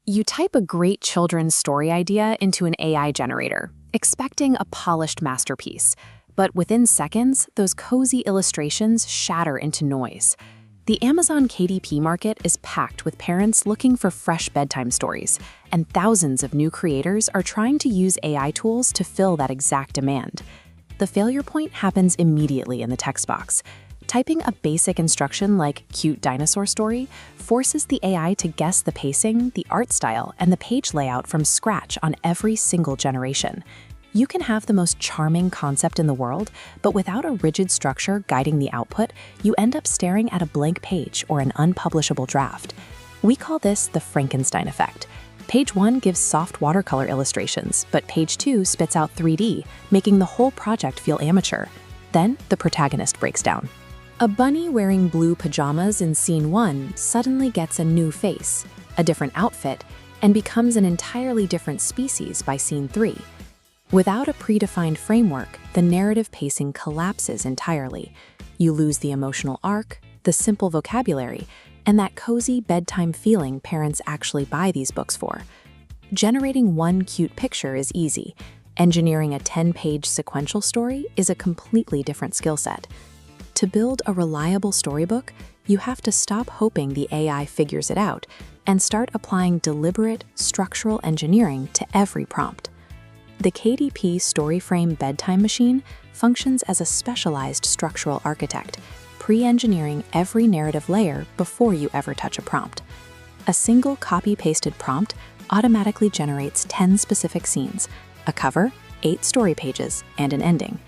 You type a great children's story idea into an AI generator, expecting a polished masterpiece. But within seconds, those cozy illustrations shatter into noise. The Amazon KDP market is packed with parents looking for fresh bedtime stories, and thousands of new creators are trying to use AI tools to fill that exact demand. The failure point happens immediately in the text box. Typing a basic instruction like "cute dinosaur story" forces the AI to guess the pacing, the art style, and the page layout from scratch on every single generation. You can have the most charming concept in the world, but without a rigid structure guiding the output, you end up staring at a blank page or an unpublishable draft. We call this the Frankenstein effect. Page 1 gives soft watercolor illustrations, but page 2 spits out 3D, making the whole project feel amateur. Then the protagonist breaks down. A bunny wearing blue pajamas in scene 1 suddenly gets a new face, a different outfit, and becomes an entirely different species by scene 3. Without a predefined framework, the narrative pacing collapses entirely. You lose the emotional arc, the simple vocabulary, and that cozy bedtime feeling parents actually buy these books for. Generating one cute picture is easy. Engineering a 10-page sequential story is a completely different skill set. To build a reliable storybook, you have to stop hoping the AI figures it out and start applying deliberate, structural engineering to every prompt. The KDP StoryFrame Bedtime machine functions as a specialized structural architect, pre-engineering every narrative layer before you ever touch a prompt. A single copy-pasted prompt automatically generates 10 specific scenes, a cover, 8 story pages, and an ending.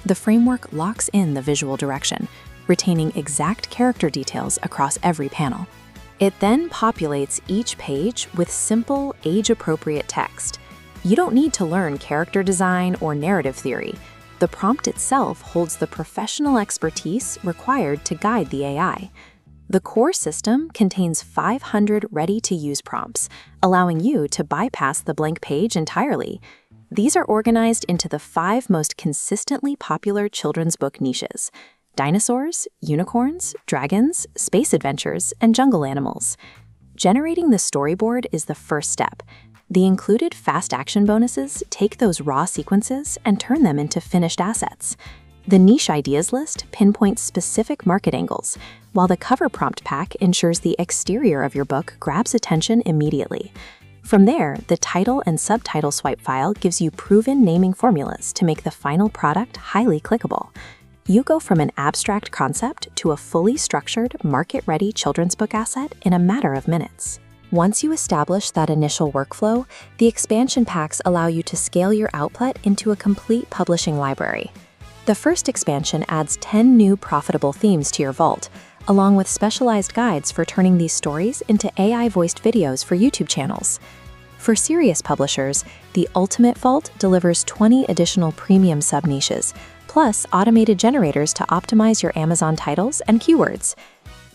The framework locks in the visual direction, retaining exact character details across every panel. It then populates each page with simple, age-appropriate text. You don't need to learn character design or narrative theory. The prompt itself holds the professional expertise required to guide the AI. The core system contains 500 ready-to-use prompts, allowing you to bypass the blank page entirely. These are organized into the 5 most consistently popular children's book niches: dinosaurs, unicorns, dragons, space adventures, and jungle animals. Generating the storyboard is the first step. The included fast action bonuses take those raw sequences and turn them into finished assets. The niche ideas list pinpoints specific market angles, while the cover prompt pack ensures the exterior of your book grabs attention immediately. From there, the title and subtitle swipe file gives you proven naming formulas to make the final product highly clickable. You go from an abstract concept to a fully structured, market-ready children's book asset in a matter of minutes. Once you establish that initial workflow, the expansion packs allow you to scale your output into a complete publishing library. The first expansion adds 10 new profitable themes to your vault, along with specialized guides for turning these stories into AI-voiced videos for YouTube channels. For serious publishers, the Ultimate Vault delivers 20 additional premium sub-niches, plus automated generators to optimize your Amazon titles and keywords.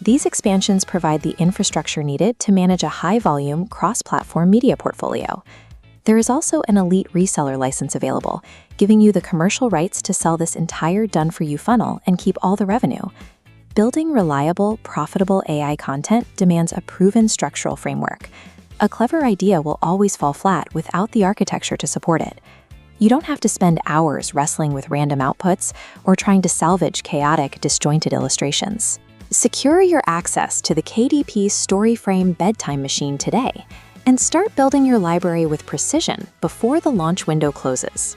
These expansions provide the infrastructure needed to manage a high-volume, cross-platform media portfolio. There is also an elite reseller license available, giving you the commercial rights to sell this entire done-for-you funnel and keep all the revenue. Building reliable, profitable AI content demands a proven structural framework. A clever idea will always fall flat without the architecture to support it. You don't have to spend hours wrestling with random outputs or trying to salvage chaotic, disjointed illustrations. Secure your access to the KDP StoryFrame Bedtime machine today and start building your library with precision before the launch window closes.